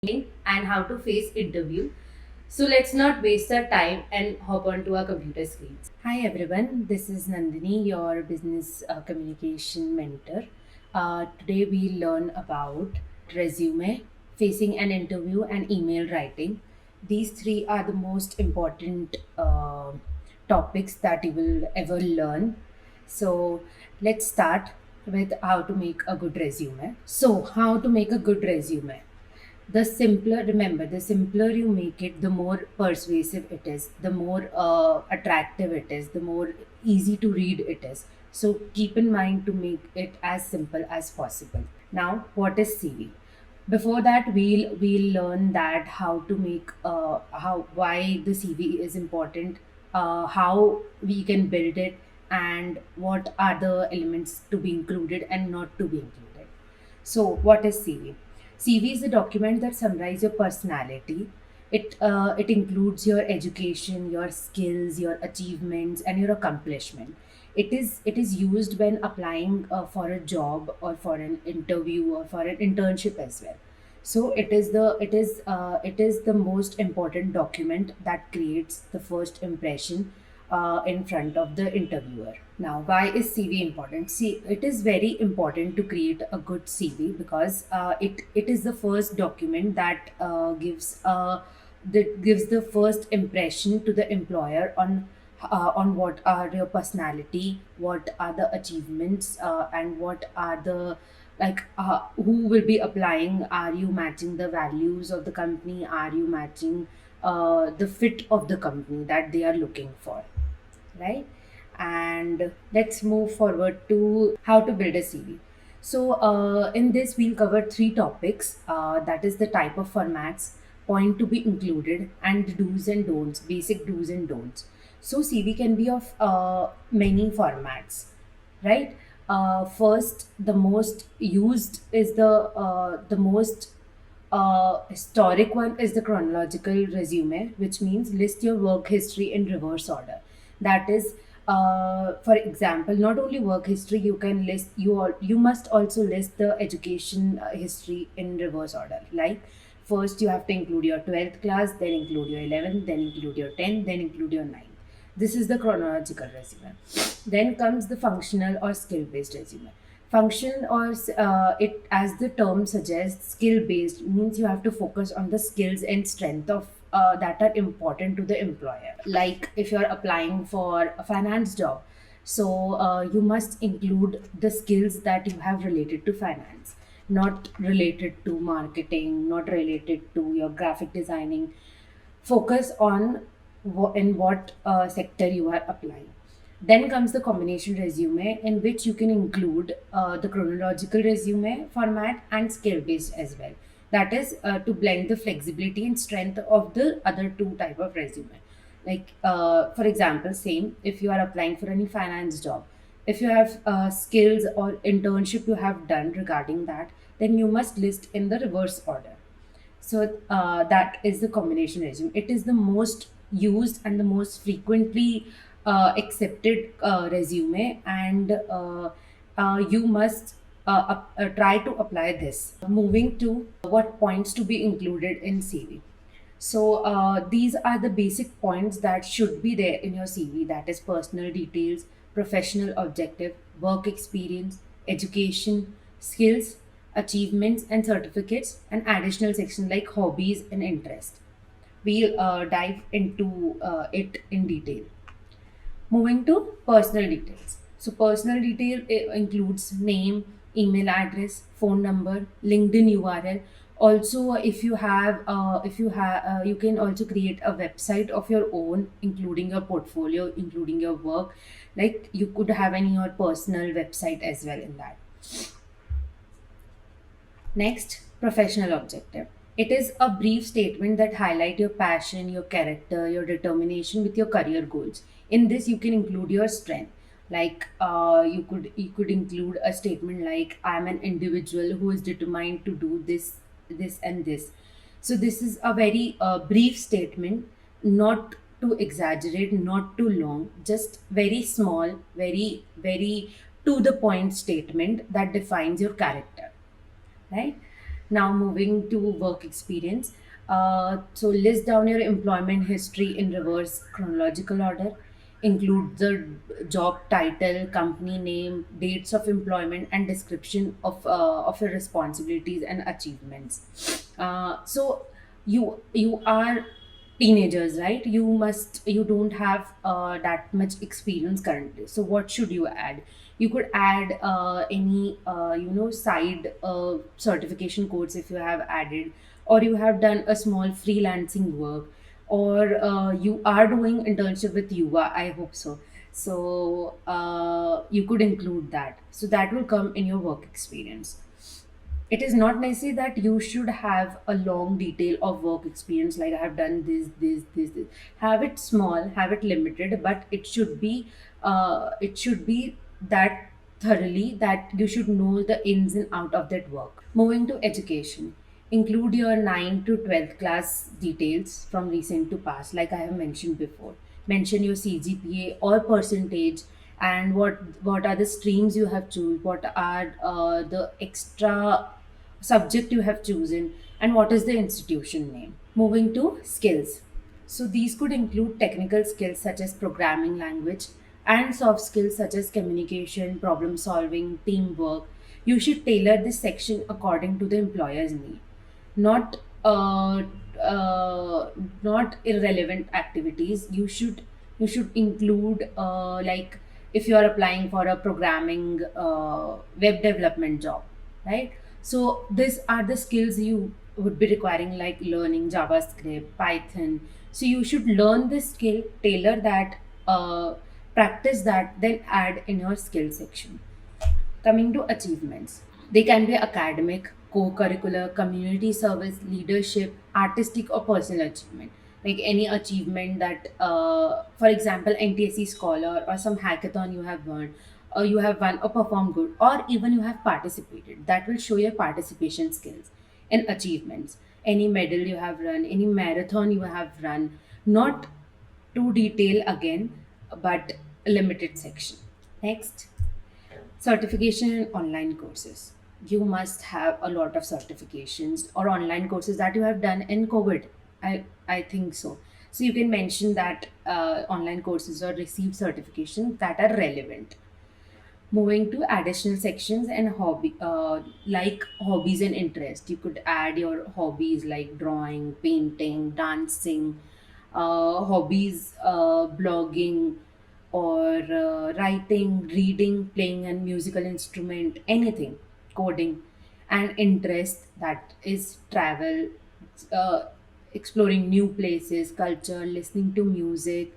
and how to face interview. So let's not waste our time and hop onto our computer screens. Hi everyone, this is Nandini, your business communication mentor. Today we learn about resume, facing an interview, and email writing. These three are the most important topics that you will ever learn. So let's start with how to make a good resume. So, how to make a good resume? The simpler, remember, the simpler you make it, the more persuasive it is, the more attractive it is, the more easy to read it is. So keep in mind to make it as simple as possible. Now, what is CV? Before that, we'll learn that how to make how why the CV is important, how we can build it, and what are the elements to be included and not to be included. So, what is CV? CV is a document that summarizes your personality. It includes your education, your skills, your achievements, and your accomplishment. It is used when applying for a job or for an interview or for an internship as well. So it is the most important document that creates the first impression in front of the interviewer. Now, why is CV important? See, it is very important to create a good CV because it is the first document that gives the first impression to the employer on what are your personality, what are the achievements, and what are the who will be applying. Are you matching the values of the company? Are you matching the fit of the company that they are looking for, right? And let's move forward to how to build a CV. So, in this, we'll cover three topics, that is, the type of formats, point to be included, and do's and don'ts, basic do's and don'ts. So, CV can be of many formats, right? First, the most used is the most historic one is the chronological resume, which means list your work history in reverse order. That is, for example, not only work history, you can list you must also list the education history in reverse order. Like, first you have to include your 12th class, then include your 11th, then include your 10th, then include your 9th. This is the chronological resume. Then comes the functional or skill based resume. Function or it, as the term suggests, skill based means you have to focus on the skills and strength of that are important to the employer. Like if you're applying for a finance job, so you must include the skills that you have related to finance, not related to marketing, not related to your graphic designing. Focus on in what sector you are applying. Then comes the combination resume, in which you can include the chronological resume format and skill based as well. That is to blend the flexibility and strength of the other two type of resume. Like for example, same if you are applying for any finance job, if you have skills or internship you have done regarding that, then you must list in the reverse order. So that is the combination resume. It is the most used and the most frequently accepted resume, and you must try to apply this. Moving to what points to be included in CV. So these are the basic points that should be there in your CV. That is personal details, professional objective, work experience, education, skills, achievements and certificates, and additional section like hobbies and interest. We'll dive into it in detail. Moving to personal details. So personal detail includes name, email address, phone number, LinkedIn URL. Also, you can also create a website of your own, including your portfolio, including your work. Like you could have any your personal website as well in that. Next, professional objective. It is a brief statement that highlight your passion, your character, your determination with your career goals. In this, you can include your strength. Like you could include a statement like, "I am an individual who is determined to do this, this, and this." So this is a very brief statement, not too exaggerate, not too long, just very small, very to the point statement that defines your character, right? Now moving to work experience. So list down your employment history in reverse chronological order. Include the job title, company name, dates of employment, and description of your responsibilities and achievements. So you are teenagers, right? You don't have that much experience currently. So what should you add? You could add any side certification course if you have added, or you have done a small freelancing work, or you are doing internship with Yuva, I hope so. So you could include that, so that will come in your work experience. It is not necessary that you should have a long detail of work experience, like I have done this. Have it small, have it limited, but it should be that thoroughly that you should know the ins and out of that work. Moving to education, include your 9 to 12th class details from recent to past, like I have mentioned before. Mention your CGPA or percentage, and what are the streams you have chosen, what are the extra subject you have chosen, and what is the institution name. Moving to skills. So these could include technical skills such as programming language, and soft skills such as communication, problem solving, teamwork. You should tailor this section according to the employer's need, not uh, not irrelevant activities. You should include like if you are applying for a programming web development job, right? So these are the skills you would be requiring, like learning JavaScript, Python. So you should learn this skill, tailor that, uh, practice that, then add in your skill section. Coming to achievements, they can be academic, co curricular, community service, leadership, artistic, or personal achievement. Like any achievement that, for example, NTSC scholar or some hackathon you have won, or you have won or performed good, or even you have participated. That will show your participation skills and achievements. Any medal you have run, any marathon you have run, not too detail again, but limited section. Next. Certification and online courses. You must have a lot of certifications or online courses that you have done in COVID. I think so. So you can mention that online courses or received certifications that are relevant. Moving to additional sections and like hobbies and interest. You could add your hobbies like drawing, painting, dancing, hobbies, blogging, or writing, reading, playing a musical instrument, anything, coding, and interest that is travel, uh, exploring new places, culture, listening to music,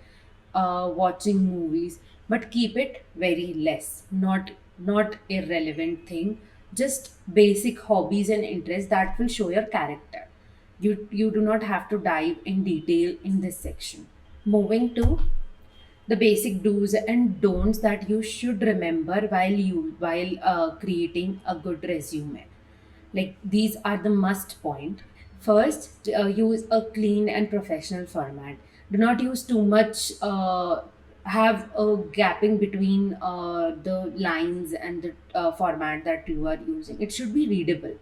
watching movies, but keep it very less, not irrelevant thing, just basic hobbies and interests that will show your character. You do not have to dive in detail in this section. Moving to the basic do's and don'ts that you should remember while creating a good resume. Like these are the must point. First, use a clean and professional format. Do not use too much, have a gapping between the lines and the format that you are using. It should be readable,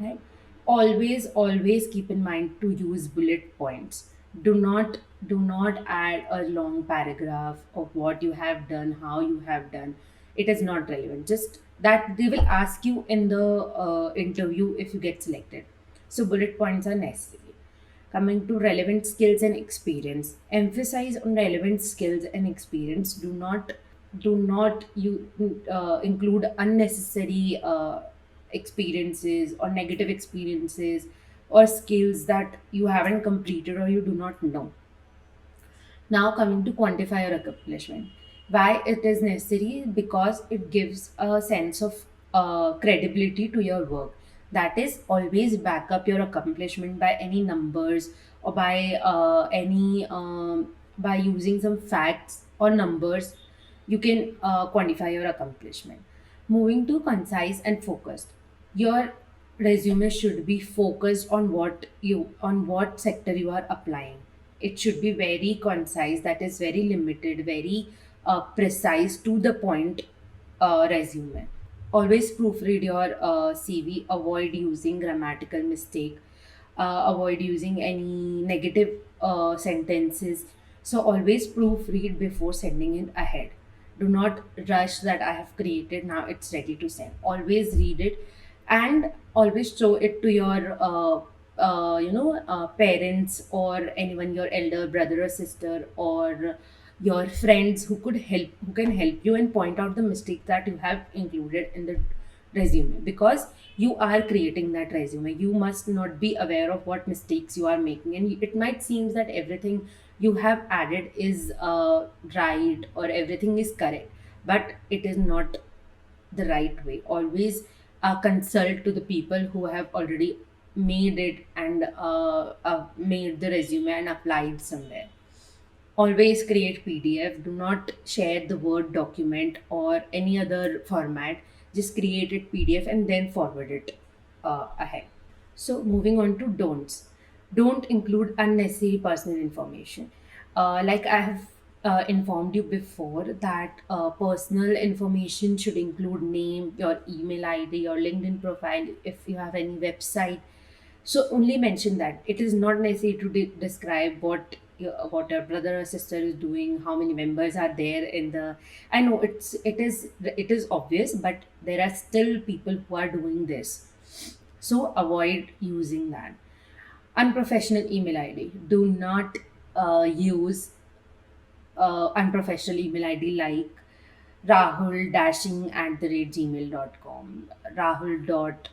right? Always keep in mind to use bullet points. Do not add a long paragraph of what you have done, how you have done. It is not relevant. Just that they will ask you in the interview if you get selected. So bullet points are necessary. Coming to relevant skills and experience, emphasize on relevant skills and experience. Do not you include unnecessary experiences or negative experiences or skills that you haven't completed or you do not know. Now coming to quantify your accomplishment. Why it is necessary? Because it gives a sense of credibility to your work. That is, always back up your accomplishment by any numbers, or by any by using some facts or numbers. You can quantify your accomplishment. Moving to concise and focused. Your resume should be focused on what sector you are applying. It should be very concise, that is very limited, very precise to the point resume. Always proofread your CV. Avoid using grammatical mistake. Avoid using any negative sentences. So always proofread before sending it ahead. Do not rush that I have created, now it's ready to send. Always read it, and always show it to your parents, or anyone, your elder brother or sister, or your friends who could help, who can help you and point out the mistake that you have included in the resume. Because you are creating that resume, you must not be aware of what mistakes you are making, and it might seem that everything you have added is right, or everything is correct, but it is not the right way. Always consult to the people who have already made it, and made the resume and applied somewhere. Always create PDF. Do not share the Word document or any other format. Just create it PDF and then forward it ahead. So, moving on to don'ts. Don't include unnecessary personal information. Like I have informed you before, that personal information should include name, your email ID, your LinkedIn profile, if you have any website. So only mention that. It is not necessary to describe what your brother or sister is doing, how many members are there in the. I know it is obvious, but there are still people who are doing this. So avoid using that. Unprofessional email ID. Do not use unprofessional email ID like Rahul dashing at the rate gmail.com, Rahul dot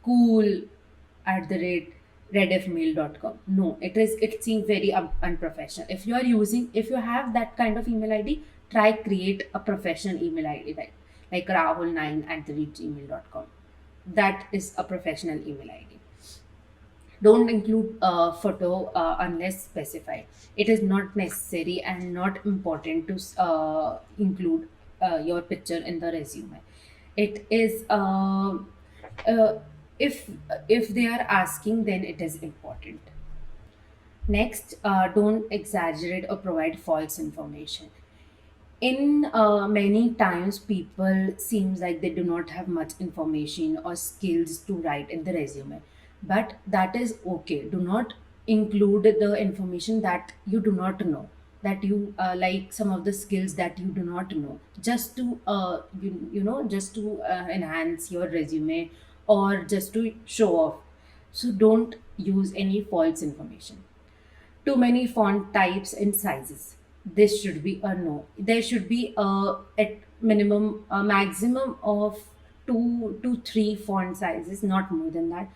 cool at the rate redfmail.com. No, it seems very unprofessional. If you have that kind of email ID, try create a professional email ID, like rahul9 at the rate gmail.com. That is a professional email ID. Don't include a photo unless specified. It is not necessary and not important to include your picture in the resume. It is uh, if they are asking, then it is important. Next, don't exaggerate or provide false information. In many times, people seems like they do not have much information or skills to write in the resume, but that is okay. Do not include the information that you do not know, that you like some of the skills that you do not know, just to just to enhance your resume, or just to show off. So don't use any false information. Too many font types and sizes. This should be a no. There should be at minimum a maximum of 2 to 3 font sizes, not more than that.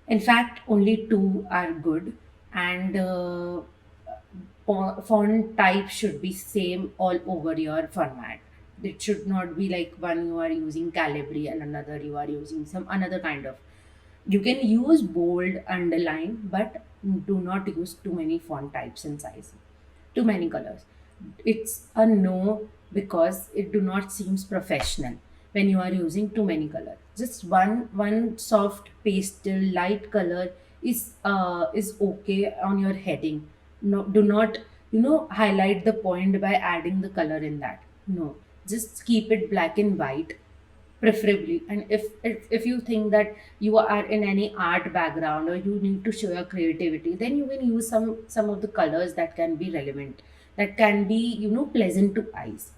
In fact, only two are good, and font type should be same all over your format. It should not be like one you are using Calibri and another you are using some another kind of. You can use bold, underline, but do not use too many font types and sizes, too many colors. It's a no, because it do not seems professional when you are using too many colors. Just one soft pastel light color is okay on your heading. No, do not highlight the point by adding the color in that. No, just keep it black and white, preferably. And if you think that you are in any art background, or you need to show your creativity, then you can use some of the colors that can be relevant, that can be pleasant to eyes.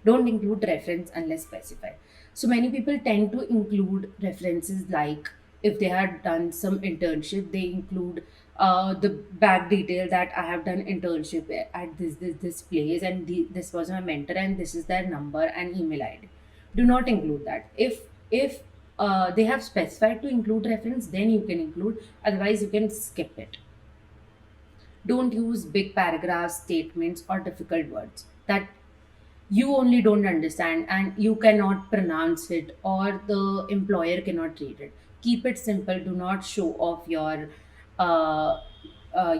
Don't include reference unless specified. So many people tend to include references, like if they had done some internship, they include the back detail that I have done internship at this place, and this was my mentor, and this is their number and email ID. Do not include that. If they have specified to include reference, then you can include. Otherwise, you can skip it. Don't use big paragraphs, statements, or difficult words that you only don't understand and you cannot pronounce it, or the employer cannot read it. Keep it simple. Do not show off uh,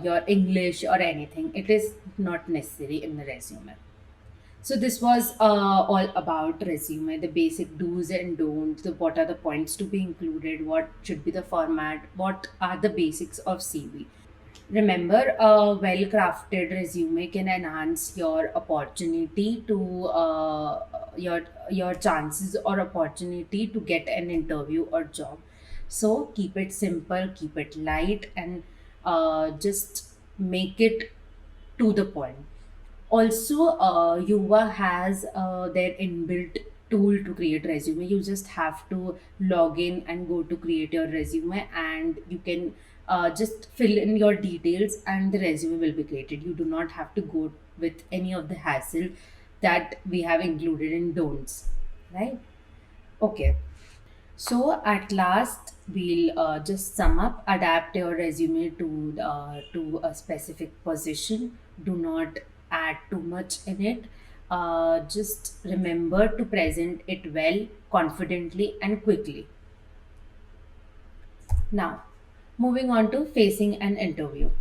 your English or anything. It is not necessary in the resume. So this was all about resume, the basic do's and don'ts, the what are the points to be included, what should be the format, what are the basics of CV. Remember, a well crafted resume can enhance your opportunity to your chances or opportunity to get an interview or job. So keep it simple, keep it light, and just make it to the point. Also, Yuva has their inbuilt tool to create resume. You just have to log in and go to create your resume, and you can just fill in your details, and the resume will be created. You do not have to go with any of the hassle that we have included in don'ts, right? Okay. So at last, we'll just sum up. Adapt your resume to a specific position. Do not add too much in it. Just remember to present it well, confidently, and quickly. Now, moving on to facing an interview.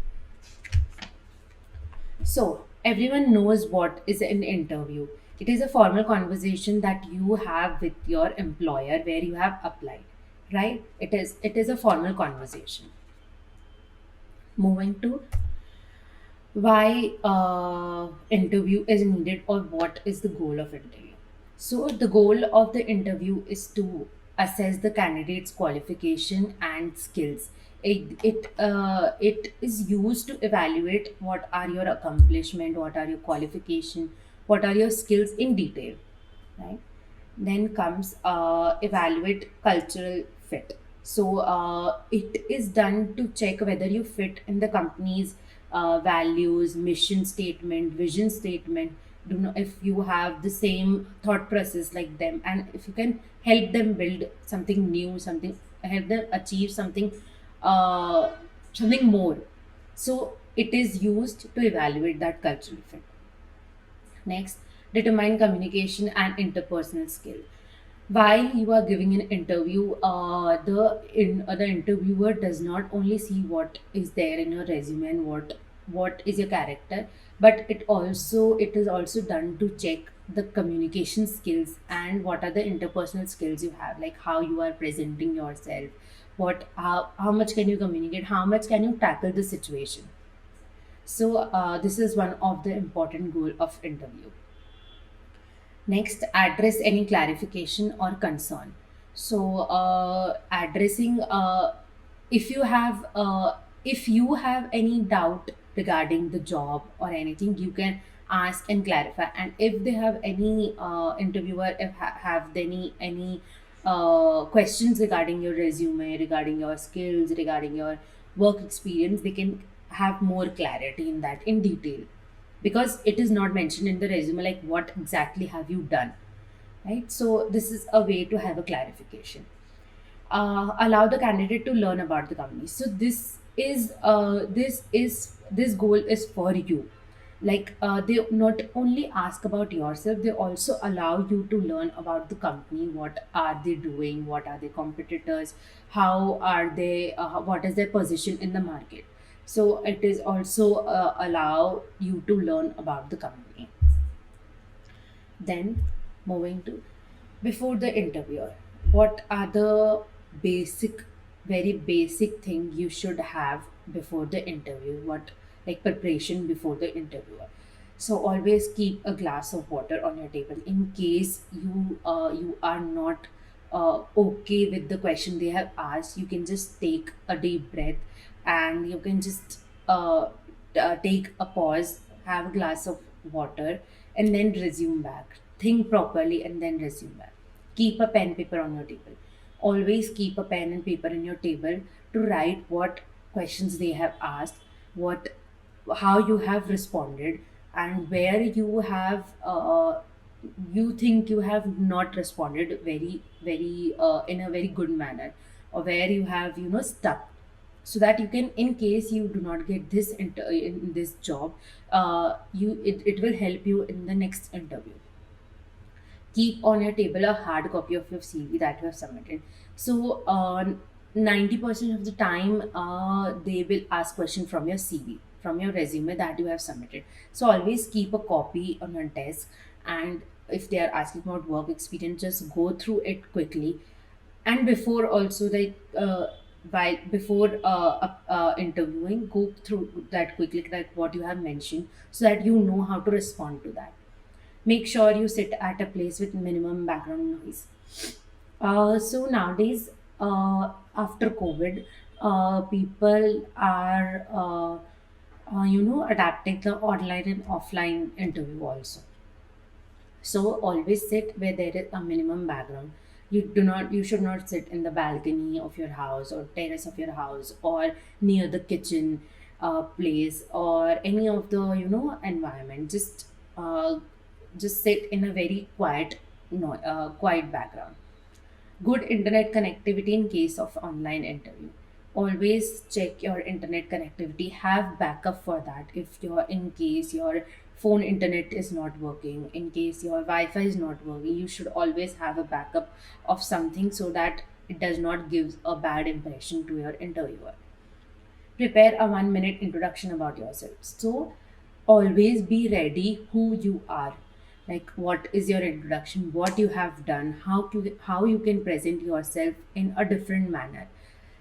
So, everyone knows what is an interview. It is a formal conversation that you have with your employer where you have applied, right? It is a formal conversation. Moving to why interview is needed or what is the goal of interview. So the goal of the interview is to assess the candidate's qualification and skills. It is used to evaluate what are your accomplishment, what are your qualification, what are your skills in detail, right? Then comes evaluate cultural fit. So it is done to check whether you fit in the company's values, mission statement, vision statement. Do know if you have the same thought process like them, and if you can help them build something new, something, help them achieve something, uh, something more. So it is used to evaluate that cultural fit. Next, determine communication and interpersonal skill. While you are giving an interview, the interviewer does not only see what is there in your resume and what is your character, but it is also done to check the communication skills and what are the interpersonal skills you have, like how you are presenting yourself, how much can you communicate, how much can you tackle the situation. So this is one of the important goal of interview. Next, address any clarification or concern. So, addressing if you have any doubt regarding the job or anything, you can ask and clarify. And if they have any interviewer, if have any questions regarding your resume, regarding your skills, regarding your work experience, they can have more clarity in that in detail, because it is not mentioned in the resume like what exactly have you done, right? So this is a way to have a clarification. Allow the candidate to learn about the company. So this goal is for you. Like they not only ask about yourself, they also allow you to learn about the company. What are they doing, what are their competitors, how are they, what is their position in the market. So it is also allow you to learn about the company. Then, moving to before the interviewer, what are the basic, very basic thing you should have before the interview? What, like preparation before the interviewer? So always keep a glass of water on your table in case you are not okay with the question they have asked. You can just take a deep breath, and you can just take a pause, have a glass of water, and then resume back. Think properly and then resume back. Keep a pen paper on your table. Always keep a pen and paper in your table to write what questions they have asked, what how you have responded, and where you have you think you have not responded very in a very good manner, or where you have stuck, so that you can, in case you do not get in this job, it will help you in the next interview. Keep on your table a hard copy of your CV that you have submitted. So 90% of the time they will ask question from your CV, from your resume that you have submitted. So always keep a copy on your desk, and if they are asking about work experience, just go through it quickly. And before also, like while before interviewing, go through that quickly, like what you have mentioned, so that you know how to respond to that. Make sure you sit at a place with minimum background noise. So nowadays, after COVID, people are adapting the online and offline interview also. So always sit where there is a minimum background. You should not sit in the balcony of your house or terrace of your house or near the kitchen place or any of the environment. Just sit in a very quiet, no, quiet background. Good internet connectivity in case of online interview. Always check your internet connectivity. Have backup for that. If you're in case your phone internet is not working, in case your Wi-Fi is not working, you should always have a backup of something so that it does not give a bad impression to your interviewer. Prepare a 1 minute introduction about yourself. So always be ready who you are. Like what is your introduction, what you have done, how you can present yourself in a different manner.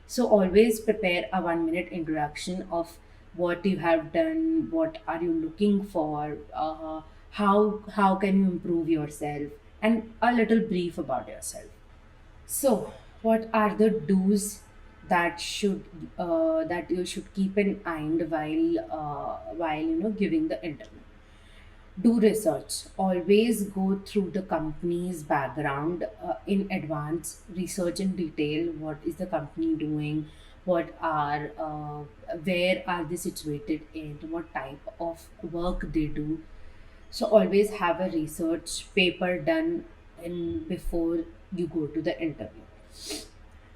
So always prepare a 1 minute introduction of what you have done, what are you looking for, how can you improve yourself, and a little brief about yourself. So, what are the do's that you should keep in mind while giving the interview? Do research. Always go through the company's background in advance. Research in detail. What is the company doing? What are where are they situated in? What type of work they do? So always have a research paper done in before you go to the interview.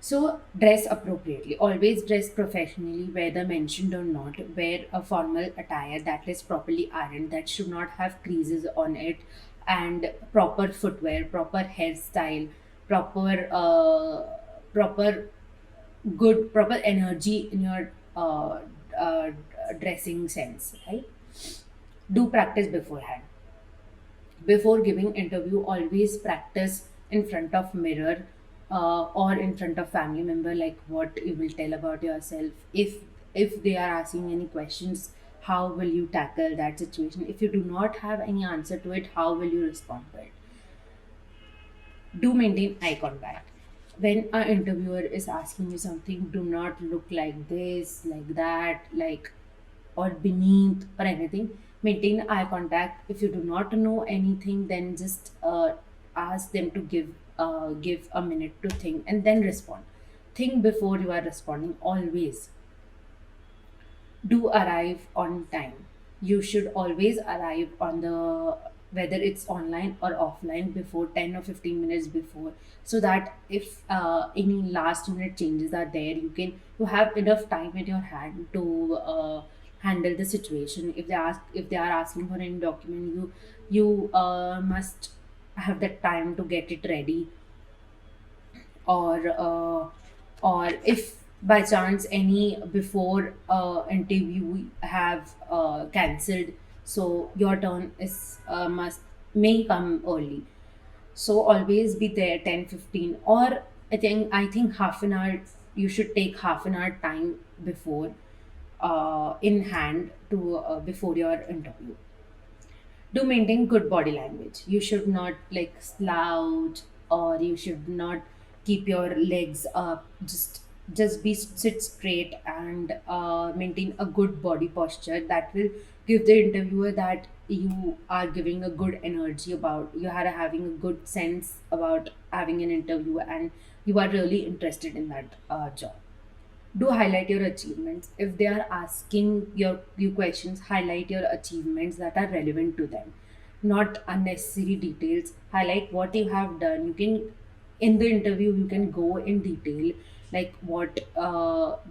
So dress appropriately. Always dress professionally, whether mentioned or not. Wear a formal attire that is properly ironed, that should not have creases on it, and proper footwear, proper hairstyle, proper proper energy in your uh, dressing sense, right? Do practice beforehand. Before giving interview, always practice in front of mirror or in front of family member, like what you will tell about yourself. If they are asking any questions, how will you tackle that situation? If you do not have any answer to it, how will you respond to it? Do maintain eye contact. When an interviewer is asking you something, do not look like this, like that, like or beneath or anything. Maintain eye contact. If you do not know anything, then just ask them to give a minute to think and then respond. Think before you are responding. Always do arrive on time. You should always arrive on the whether it's online or offline before 10 or 15 minutes before, so that if any last minute changes are there, you have enough time in your hand to handle the situation. If they are asking for any document, you must have that time to get it ready. Or if by chance any before interview have cancelled, so your turn is must may come early. So always be there 10-15, or I think half an hour. You should take half an hour time before in hand to before your interview. Do maintain good body language. You should not like slouch, or you should not keep your legs up. Just be sit straight and maintain a good body posture. That will give the interviewer that you are giving a good energy about you are having a good sense about having an interview, and you are really interested in that job. Do highlight your achievements. If they are asking you questions, highlight your achievements that are relevant to them, not unnecessary details. Highlight what you have done. You can in the interview you can go in detail, like what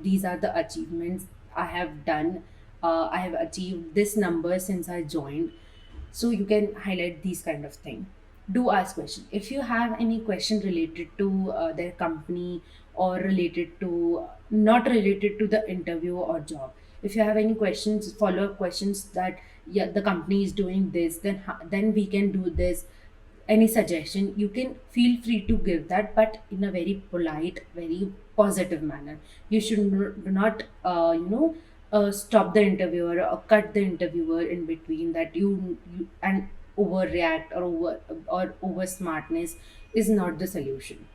these are the achievements I have done. I have achieved this number since I joined. So you can highlight these kind of thing. Do ask question. If you have any question related to their company, or related to not related to the interview or job, if you have any questions, follow up questions, that yeah, the company is doing this, then we can do this. Any suggestion, you can feel free to give that, but in a very polite, very positive manner. You should do not stop the interviewer or cut the interviewer in between, that you and overreact or over smartness is not the solution.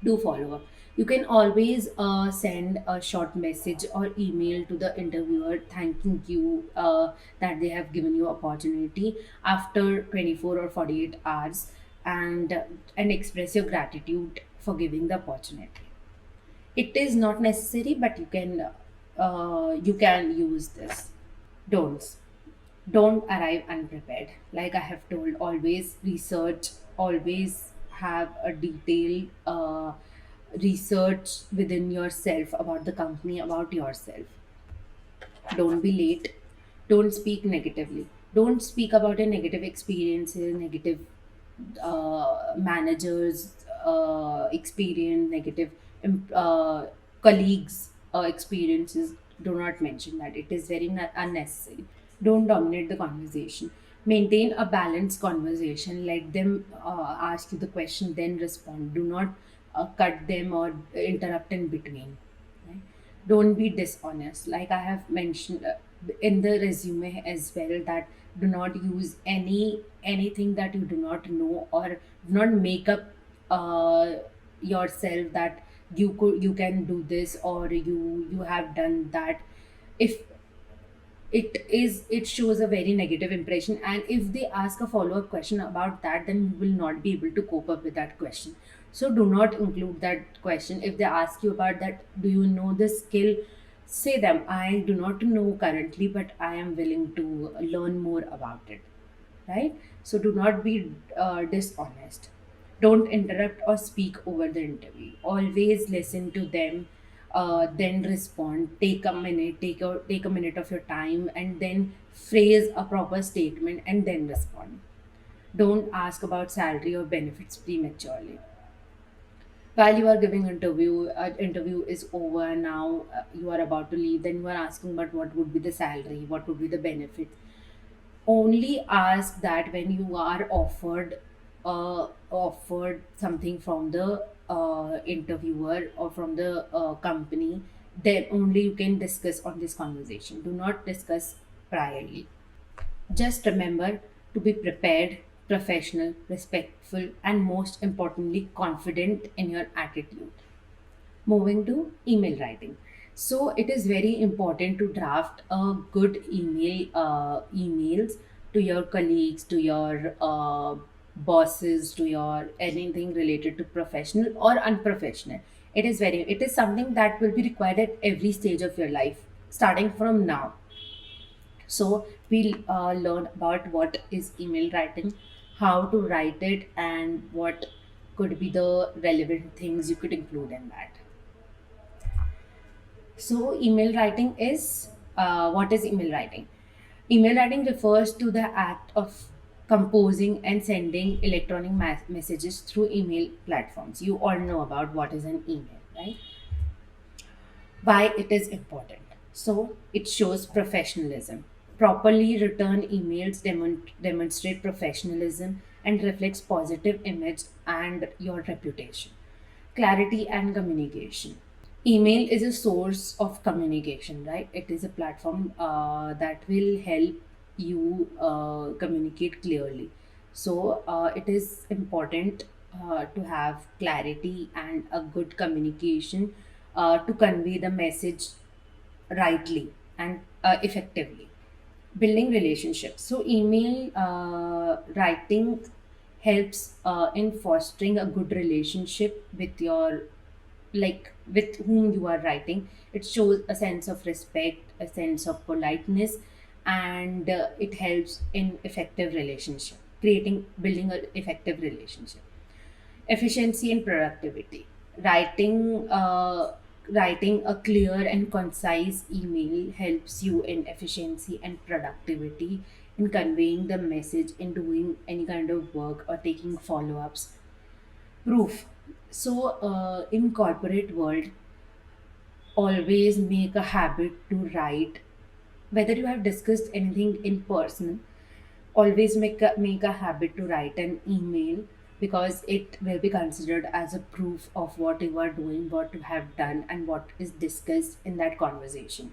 Do follow up. You can always send a short message or email to the interviewer thanking you that they have given you opportunity after 24 or 48 hours, and express your gratitude for giving the opportunity. It is not necessary, but you can use this. Don'ts. Don't arrive unprepared. Like I have told, always research, always have a detailed research within yourself about the company, about yourself. Don't be late. Don't speak negatively. Don't speak about your negative experiences, negative managers experience, negative colleagues experiences. Do not mention that. It is very unnecessary. Don't dominate the conversation. Maintain a balanced conversation. Let them ask you the question, then respond. Do not cut them or interrupt in between. Right? Don't be dishonest. Like I have mentioned in the resume as well, that do not use anything that you do not know, or do not make up uh, yourself that you can do this, or you have done that. If it shows a very negative impression, and if they ask a follow-up question about that, then you will not be able to cope up with that question. So do not include that question. If they ask you about that, do you know this skill, say them, I do not know currently, but I am willing to learn more about it. Right? So do not be dishonest. Don't interrupt or speak over the interview. Always listen to them, then respond. Take a minute of your time, and then phrase a proper statement and then respond. Don't ask about salary or benefits prematurely. While you are giving interview is over now, you are about to leave, then you are asking about what would be the salary, what would be the benefits. Only ask that when you are offered something from the interviewer or from the company, then only you can discuss on this conversation. Do not discuss priorly. Just remember to be prepared, professional, respectful, and most importantly confident in your attitude. Moving to email writing. So it is very important to draft a good emails to your colleagues, to your bosses, to your anything related to professional or unprofessional. It is something that will be required at every stage of your life, starting from now. So we'll learn about what is email writing, how to write it, and what could be the relevant things you could include in that. So, email writing is what is email writing? Email writing refers to the act of composing and sending electronic messages through email platforms. You all know about what is an email, right? Why it is important. So, it shows professionalism. Properly written emails demonstrate professionalism and reflects positive image and your reputation. Clarity and communication. Email is a source of communication, right? It is a platform that will help you communicate clearly. So it is important to have clarity and a good communication to convey the message rightly and effectively. Building relationships. So email writing helps in fostering a good relationship with your, like, with whom you are writing. It shows a sense of respect, a sense of politeness, and it helps in effective relationship, creating building an effective relationship. Efficiency and productivity. Writing a clear and concise email helps you in efficiency and productivity, in conveying the message, in doing any kind of work or taking follow-ups. Proof. So in corporate world, always make a habit to write. Whether you have discussed anything in person, always make a habit to write an email, because it will be considered as a proof of what you are doing, what you have done, and what is discussed in that conversation.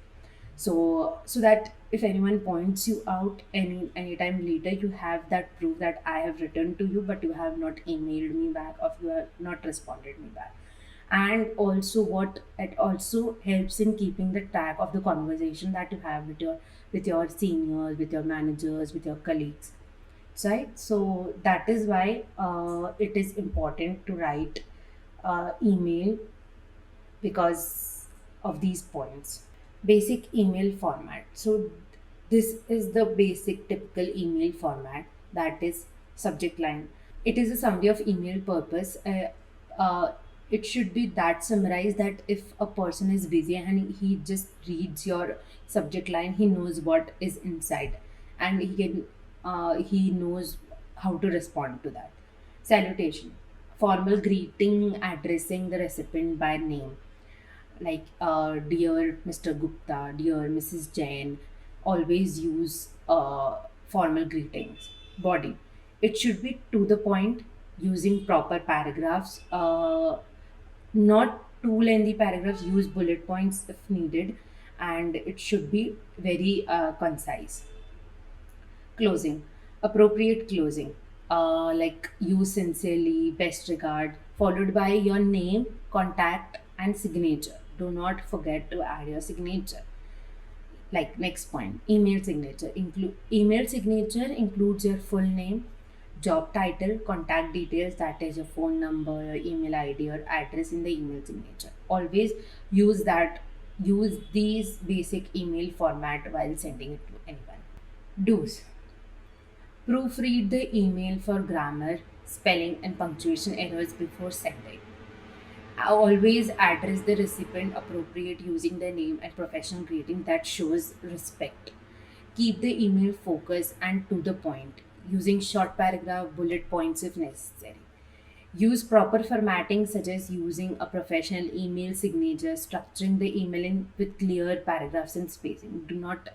So that if anyone points you out anytime later, you have that proof that I have written to you, but you have not emailed me back, or you have not responded me back. And also, what it also helps in keeping the track of the conversation that you have with your seniors, with your managers, with your colleagues, right? So that is why it is important to write email, because of these points. Basic email format. So this is the basic typical email format, that is subject line. It is a summary of email purpose. It should be that summarized that if a person is busy and he just reads your subject line, he knows what is inside, and he knows how to respond to that. Salutation. Formal greeting addressing the recipient by name, like dear Mr. Gupta, dear Mrs. Jain. Always use formal greetings. Body. It should be to the point, using proper paragraphs, not too lengthy paragraphs. Use bullet points if needed, and it should be very concise. Closing. Appropriate closing. Like you sincerely, best regard, followed by your name, contact, and signature. Do not forget to add your signature. Like next point, email signature. Email signature includes your full name, job title, contact details, that is your phone number, your email ID, or address in the email signature. Always use that. Use these basic email format while sending it to anyone. Do's. Proofread the email for grammar, spelling, and punctuation errors before sending. Always address the recipient appropriate, using their name and professional greeting that shows respect. Keep the email focused and to the point, using short paragraph bullet points if necessary. Use proper formatting, such as using a professional email signature, structuring the email in with clear paragraphs and spacing. Do not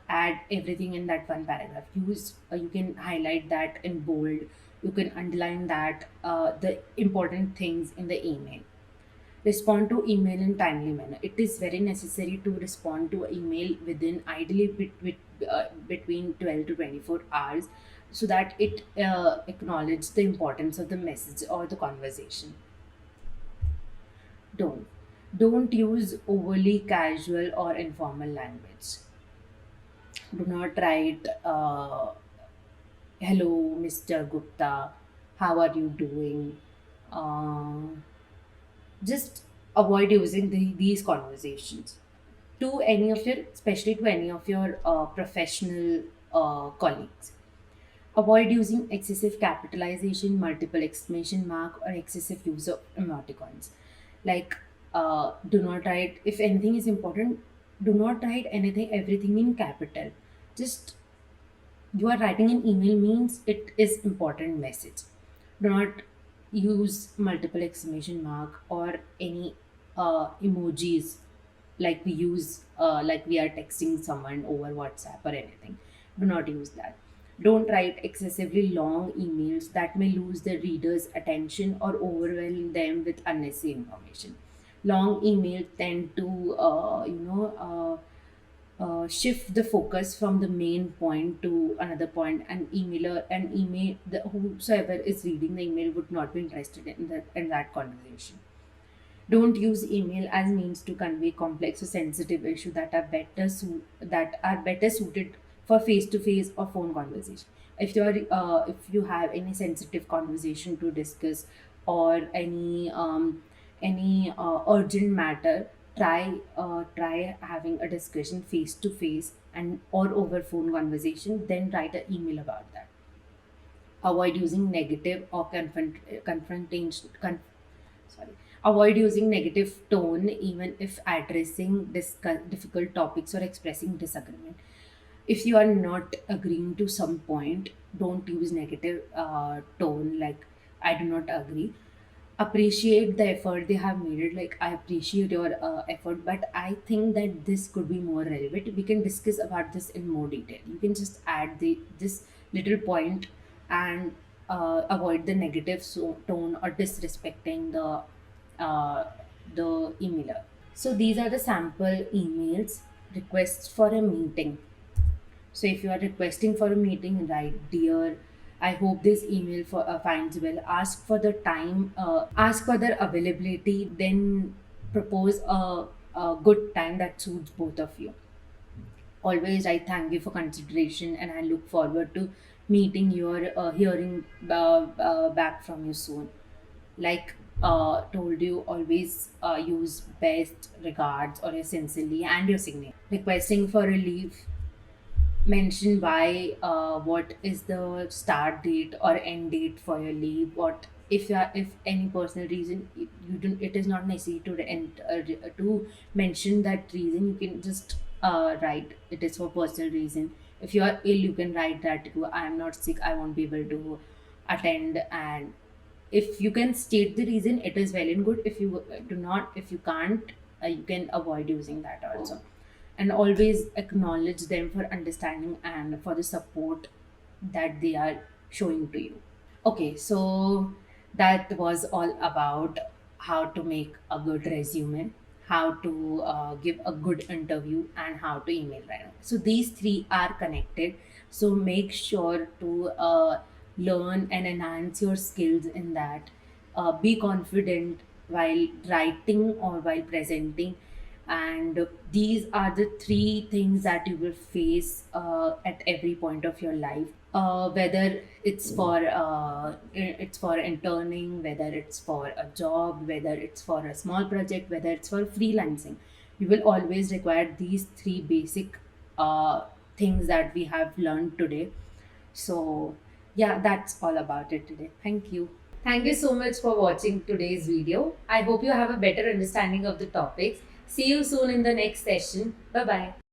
add everything in that one paragraph. You can highlight that in bold. You can underline that the important things in the email. Respond to email in timely manner. It is very necessary to respond to email within, ideally between 12 to 24 hours, so that it acknowledges the importance of the message or the conversation. Don't don't use overly casual or informal language. Do not write hello Mr. Gupta, how are you doing. uh, just avoid using these conversations to any of your, especially to any of your professional colleagues. Avoid using excessive capitalization, multiple exclamation mark, or excessive use of emoticons. Like, do not write, if anything is important, do not write anything, everything in capital. Just, you are writing an email means it is important message. Do not use multiple exclamation mark or any emojis, like we use like we are texting someone over WhatsApp or anything. Do not use that. Don't write excessively long emails that may lose the reader's attention or overwhelm them with unnecessary information. Long emails tend to shift the focus from the main point to another point, and email the whosoever is reading the email would not be interested in that conversation. Don't use email as means to convey complex or sensitive issues that are better suited for face to face or phone conversation. If you have any sensitive conversation to discuss, or any urgent matter, try having a discussion face to face and or over phone conversation, then write an email about that. Avoid using negative or confrontation. Sorry. Avoid using negative tone even if addressing difficult topics or expressing disagreement. If you are not agreeing to some point, don't use negative tone, like I do not agree. Appreciate the effort they have made it, like I appreciate your effort, but I think that this could be more relevant. We can discuss about this in more detail. You can just add this little point, and avoid the negative tone or disrespecting uh, the emailer. So these are the sample emails. requests for a meeting. So if you are requesting for a meeting, write, dear, I hope this email finds well. Ask for the time, ask for their availability, then propose a good time that suits both of you. Always I thank you for consideration and I look forward to meeting you or hearing back from you soon. Like told you, always use best regards or your sincerely and your signature. Requesting for a leave, mention why, what is the start date or end date for your leave, what if you are, if any personal reason you don't, it is not necessary to to mention that reason. You can just write it is for personal reason. If you are ill, you can write that too, I am not sick, I won't be able to attend. And if you can state the reason, it is well and good. If you do not, if you can't, you can avoid using that also. And always acknowledge them for understanding and for the support that they are showing to you. Okay, so that was all about how to make a good resume, how to give a good interview, and how to email right. So these three are connected. So make sure to learn and enhance your skills in that. Be confident while writing or while presenting, and these are the three things that you will face at every point of your life, whether it's for interning, whether it's for a job, whether it's for a small project, whether it's for freelancing. You will always require these three basic uh, things that we have learned today. So yeah, that's all about it today. Thank you. Thank you so much for watching today's video. I hope you have a better understanding of the topics. See you soon in the next session. Bye bye.